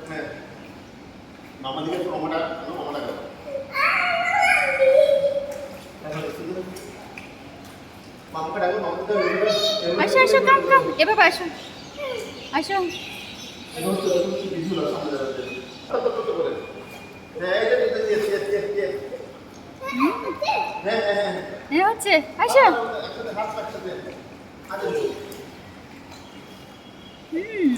হ্যাঁ মামা দিকে মামাটা মামাটা গেল মামাকে ডাকো মামাকে আসো আসো কাম কাম এভাবে আসো আসো হচ্ছে আসো হুম